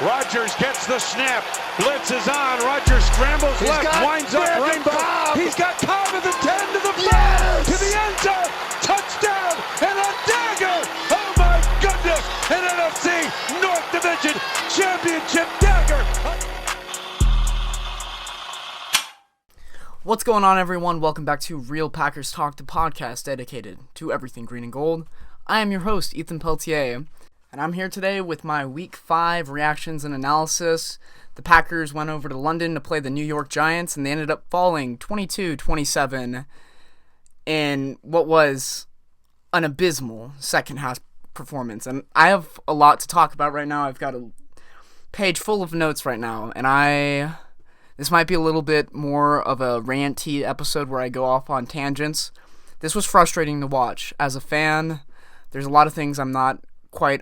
Rodgers gets the snap. Blitz is on. Rodgers scrambles left, winds up Rainbow. He's got Cobb at the 10 to the 5 to the end zone. Touchdown and a dagger. Oh my goodness. An NFC North Division Championship dagger. What's going on, everyone? Welcome back to Real Packers Talk, the podcast dedicated to everything green and gold. I am your host, Ethan Peltier, and I'm here today with my Week 5 reactions and analysis. The Packers went over to London to play the New York Giants, and they ended up falling 22-27 in what was an abysmal second-half performance. And I have a lot to talk about right now. I've got a page full of notes right now, and this might be a little bit more of a ranty episode where I go off on tangents. This was frustrating to watch. As a fan, there's a lot of things I'm not quite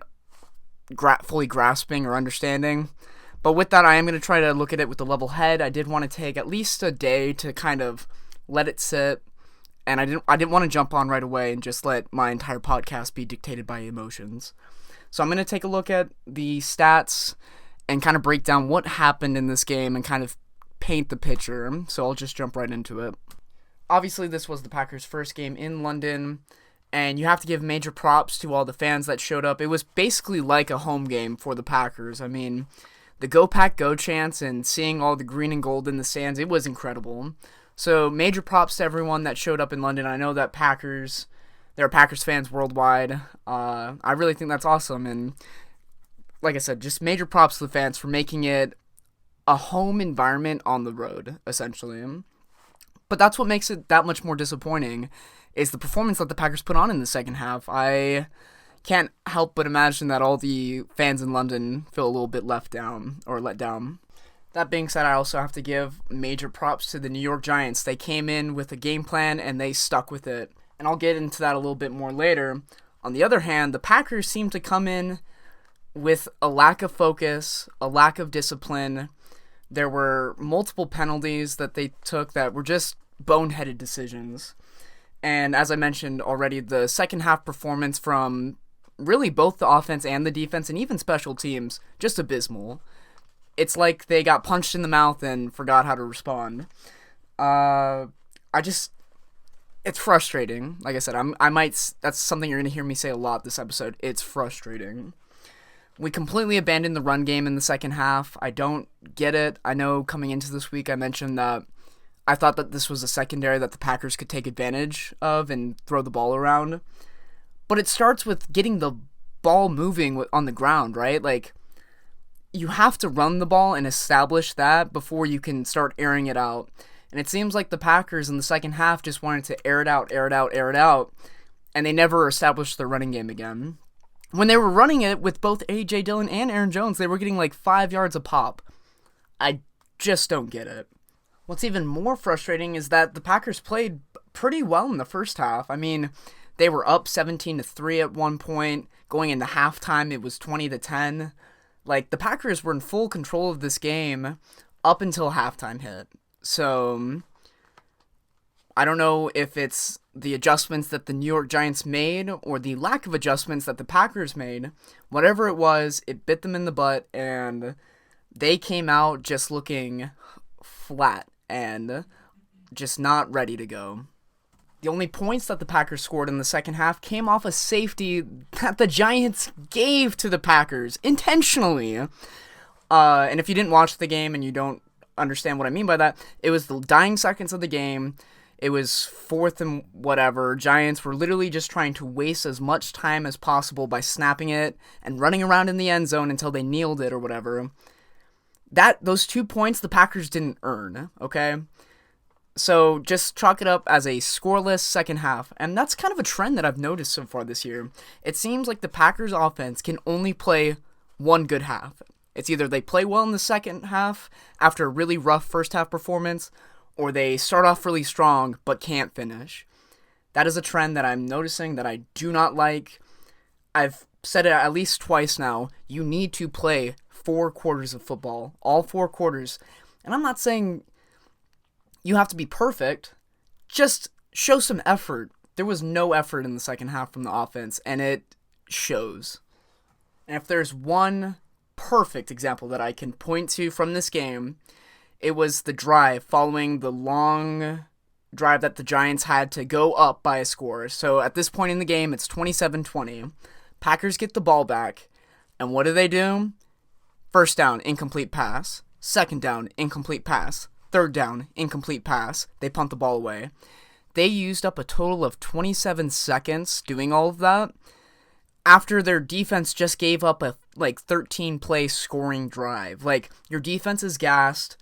fully grasping or understanding. But with that, I am going to try to look at it with a level head. I did want to take at least a day to kind of let it sit. And I didn't want to jump on right away and just let my entire podcast be dictated by emotions. So I'm going to take a look at the stats and kind of break down what happened in this game and kind of paint the picture. So I'll just jump right into it. Obviously, this was the Packers' first game in London, and you have to give major props to all the fans that showed up. It was basically like a home game for the Packers. I mean, the Go Pack Go chants and seeing all the green and gold in the stands, it was incredible. So major props to everyone that showed up in London. I know that there are Packers fans worldwide. I really think that's awesome, and like I said, just major props to the fans for making it a home environment on the road, essentially. But that's what makes it that much more disappointing, is the performance that the Packers put on in the second half. I can't help but imagine that all the fans in London feel a little bit let down. That being said, I also have to give major props to the New York Giants. They came in with a game plan and they stuck with it. And I'll get into that a little bit more later. On the other hand, the Packers seem to come in with a lack of focus, a lack of discipline. There were multiple penalties that they took that were just boneheaded decisions. And as I mentioned already, the second half performance from really both the offense and the defense and even special teams, just abysmal. It's like they got punched in the mouth and forgot how to respond. It's frustrating. Like I said, that's something you're going to hear me say a lot this episode. It's frustrating. We completely abandoned the run game in the second half. I don't get it. I know coming into this week I mentioned that I thought that this was a secondary that the Packers could take advantage of and throw the ball around. But it starts with getting the ball moving on the ground, right? Like, you have to run the ball and establish that before you can start airing it out. And it seems like the Packers in the second half just wanted to air it out, and they never established their running game again. When they were running it with both A.J. Dillon and Aaron Jones, they were getting like 5 yards a pop. I just don't get it. What's even more frustrating is that the Packers played pretty well in the first half. I mean, they were up 17-3 at one point. Going into halftime, it was 20-10. Like, the Packers were in full control of this game up until halftime hit. So I don't know if it's the adjustments that the New York Giants made or the lack of adjustments that the Packers made. Whatever it was, it bit them in the butt, and they came out just looking flat and just not ready to go. The only points that the Packers scored in the second half came off a safety that the Giants gave to the Packers intentionally. And if you didn't watch the game and you don't understand what I mean by that, it was the dying seconds of the game. It was fourth and whatever. Giants were literally just trying to waste as much time as possible by snapping it and running around in the end zone until they kneeled it or whatever. Those 2 points the Packers didn't earn, okay? So just chalk it up as a scoreless second half. And that's kind of a trend that I've noticed so far this year. It seems like the Packers offense can only play one good half. It's either they play well in the second half after a really rough first half performance, or they start off really strong but can't finish. That is a trend that I'm noticing that I do not like. I've said it at least twice now. You need to play 4 quarters of football, all 4 quarters. And I'm not saying you have to be perfect, just show some effort. There was no effort in the second half from the offense, and it shows. And if there's one perfect example that I can point to from this game. It was the drive following the long drive that the Giants had to go up by a score. So at this point in the game, it's 27-20. Packers get the ball back, and what do? First down, incomplete pass. Second down, incomplete pass. Third down, incomplete pass. They punt the ball away. They used up a total of 27 seconds doing all of that after their defense just gave up a 13-play scoring drive. Your defense is gassed.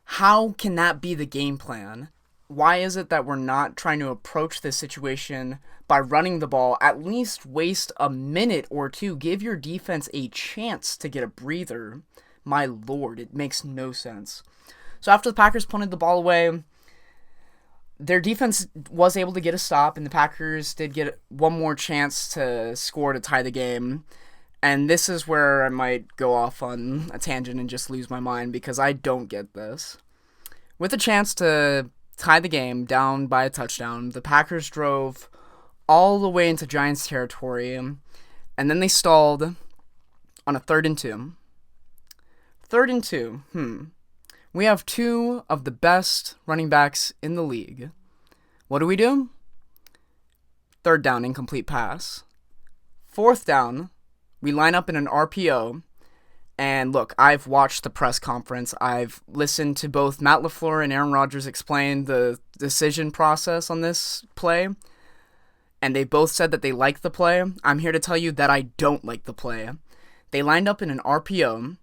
How can that be the game plan? Why is it that we're not trying to approach this situation by running the ball? At least waste a minute or two. Give your defense a chance to get a breather. My lord, it makes no sense. So after the Packers punted the ball away, their defense was able to get a stop, and the Packers did get one more chance to score to tie the game. And this is where I might go off on a tangent and just lose my mind, because I don't get this. With a chance to tie the game down by a touchdown, the Packers drove all the way into Giants territory, and then they stalled on a 3rd and 2. 3rd and 2, We have two of the best running backs in the league. What do? 3rd down, incomplete pass. 4th down, we line up in an RPO. And look, I've watched the press conference. I've listened to both Matt LaFleur and Aaron Rodgers explain the decision process on this play. And they both said that they like the play. I'm here to tell you that I don't like the play. They lined up in an RPO.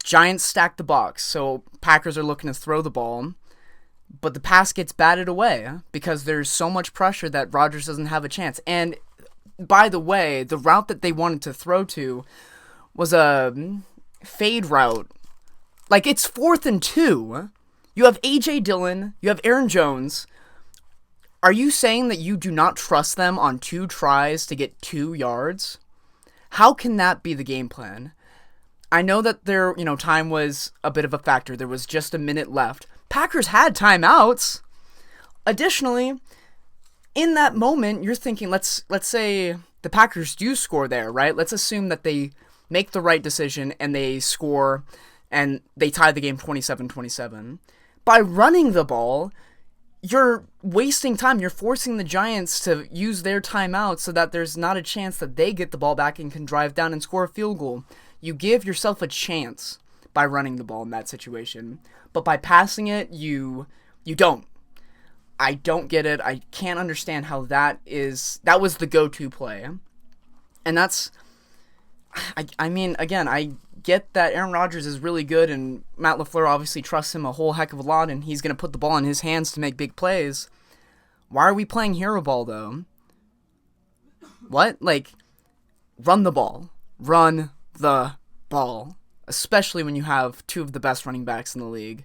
Giants stacked the box, so Packers are looking to throw the ball, but the pass gets batted away because there's so much pressure that Rodgers doesn't have a chance. And by the way, the route that they wanted to throw to was a fade route. It's 4th and 2. You have A.J. Dillon, you have Aaron Jones. Are you saying that you do not trust them on 2 tries to get 2 yards? How can that be the game plan? I know that their, time was a bit of a factor. There was just a minute left. Packers had timeouts. Additionally, in that moment, you're thinking, let's say the Packers do score there, right? Let's assume that they make the right decision and they score and they tie the game 27-27. By running the ball, you're wasting time. You're forcing the Giants to use their timeout so that there's not a chance that they get the ball back and can drive down and score a field goal. You give yourself a chance by running the ball in that situation. But by passing it, you don't. I don't get it. I can't understand how that was the go-to play. And that's, I mean, again, I get that Aaron Rodgers is really good and Matt LaFleur obviously trusts him a whole heck of a lot and he's going to put the ball in his hands to make big plays. Why are we playing hero ball, though? What? Run the ball. Run the ball, especially when you have two of the best running backs in the league.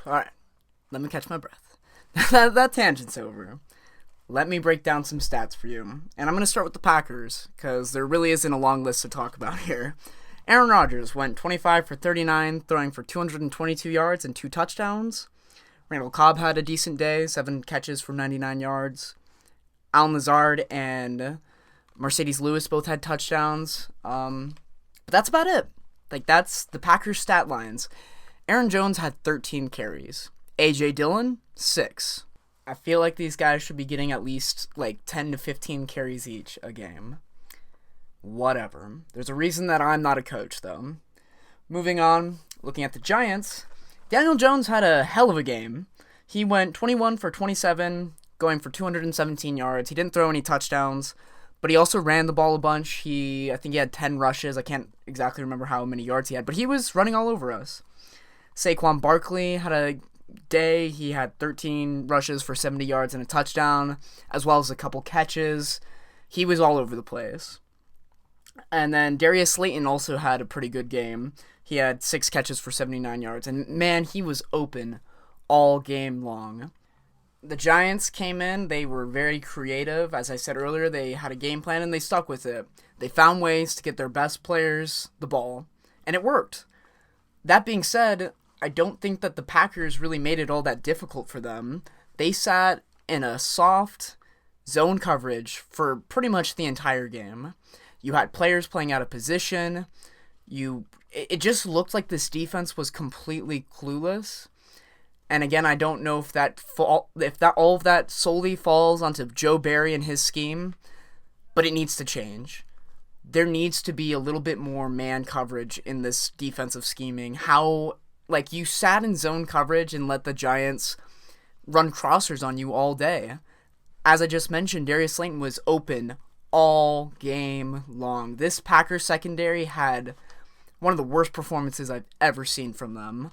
Alright, let me catch my breath. that tangent's over. Let me break down some stats for you. And I'm going to start with the Packers, because there really isn't a long list to talk about here. Aaron Rodgers went 25 for 39, throwing for 222 yards and 2 touchdowns. Randall Cobb had a decent day, 7 catches for 99 yards. Allen Lazard and Mercedes Lewis both had touchdowns. But that's about it. That's the Packers stat lines. Aaron Jones had 13 carries. A.J. Dillon, 6. I feel like these guys should be getting at least 10 to 15 carries each a game. Whatever. There's a reason that I'm not a coach, though. Moving on, looking at the Giants, Daniel Jones had a hell of a game. He went 21 for 27, going for 217 yards. He didn't throw any touchdowns, but he also ran the ball a bunch. I think he had 10 rushes. I can't exactly remember how many yards he had, but he was running all over us. Saquon Barkley had a day. He had 13 rushes for 70 yards and a touchdown, as well as a couple catches. He was all over the place. And then Darius Slayton also had a pretty good game. He had 6 catches for 79 yards, and man, he was open all game long. The Giants came in, they were very creative. As I said earlier, they had a game plan and they stuck with it. They found ways to get their best players the ball, and it worked. That being said, I don't think that the Packers really made it all that difficult for them. They sat in a soft zone coverage for pretty much the entire game. You had players playing out of position. It just looked like this defense was completely clueless. And again, I don't know if all of that solely falls onto Joe Barry and his scheme, but it needs to change. There needs to be a little bit more man coverage in this defensive scheming. You sat in zone coverage and let the Giants run crossers on you all day. As I just mentioned, Darius Slayton was open all game long. This Packers secondary had one of the worst performances I've ever seen from them.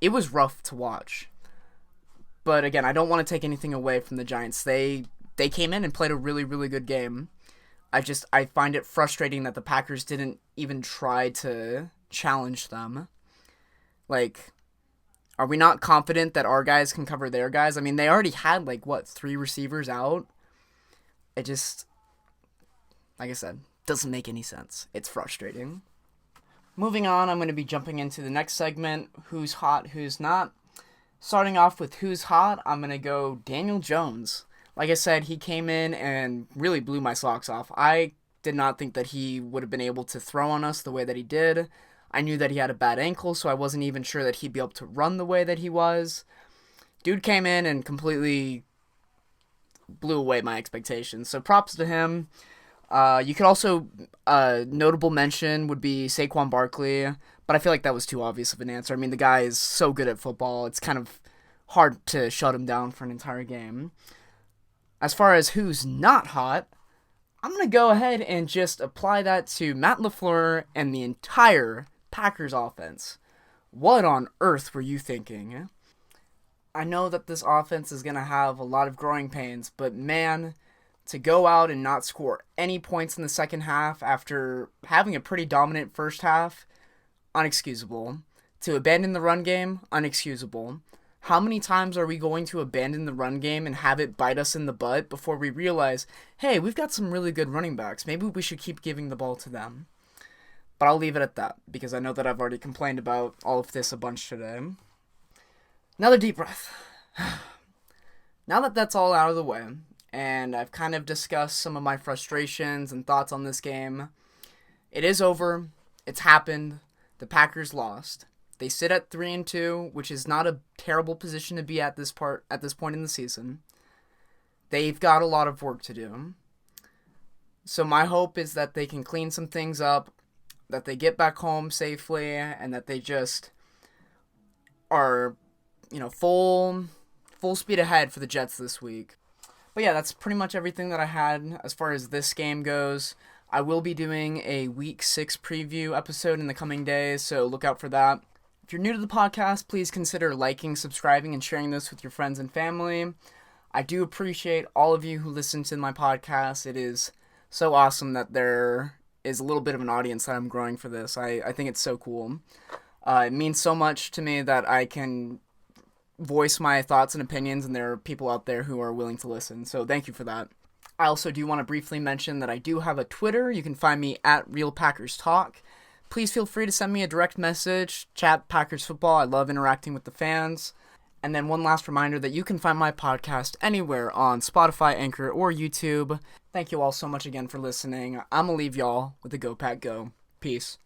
It was rough to watch. But again, I don't want to take anything away from the Giants. They came in and played a really, really good game. I find it frustrating that the Packers didn't even try to challenge them. Are we not confident that our guys can cover their guys? I mean, they already had, 3 receivers out? It just, like I said, doesn't make any sense. It's frustrating. Moving on, I'm going to be jumping into the next segment, who's hot, who's not. Starting off with who's hot, I'm going to go Daniel Jones. Like I said, he came in and really blew my socks off. I did not think that he would have been able to throw on us the way that he did. I knew that he had a bad ankle, so I wasn't even sure that he'd be able to run the way that he was. Dude came in and completely blew away my expectations. So props to him. You could also, notable mention would be Saquon Barkley, but I feel like that was too obvious of an answer. I mean, the guy is so good at football, it's kind of hard to shut him down for an entire game. As far as who's not hot, I'm going to go ahead and just apply that to Matt LaFleur and the entire Packers offense. What on earth were you thinking? I know that this offense is going to have a lot of growing pains, but man, to go out and not score any points in the second half after having a pretty dominant first half, unexcusable. To abandon the run game, unexcusable. How many times are we going to abandon the run game and have it bite us in the butt before we realize, hey, we've got some really good running backs. Maybe we should keep giving the ball to them. But I'll leave it at that, because I know that I've already complained about all of this a bunch today. Another deep breath. Now that that's all out of the way, and I've kind of discussed some of my frustrations and thoughts on this game, it is over. It's happened. The Packers lost. They sit at 3-2, which is not a terrible position to be at this point in the season. They've got a lot of work to do. So my hope is that they can clean some things up, that they get back home safely, and that they just are, full speed ahead for the Jets this week. But yeah, that's pretty much everything that I had as far as this game goes. I will be doing a Week 6 preview episode in the coming days, so look out for that. If you're new to the podcast, please consider liking, subscribing, and sharing this with your friends and family. I do appreciate all of you who listen to my podcast. It is so awesome that there is a little bit of an audience that I'm growing for this. I think it's so cool. It means so much to me that I can voice my thoughts and opinions, and there are people out there who are willing to listen. So thank you for that. I also do want to briefly mention that I do have a Twitter. You can find me at Real Packers Talk. Please feel free to send me a direct message, chat Packers football. I love interacting with the fans. And then one last reminder that you can find my podcast anywhere on Spotify, Anchor, or YouTube. Thank you all so much again for listening. I'm going to leave y'all with a Go Pack Go. Peace.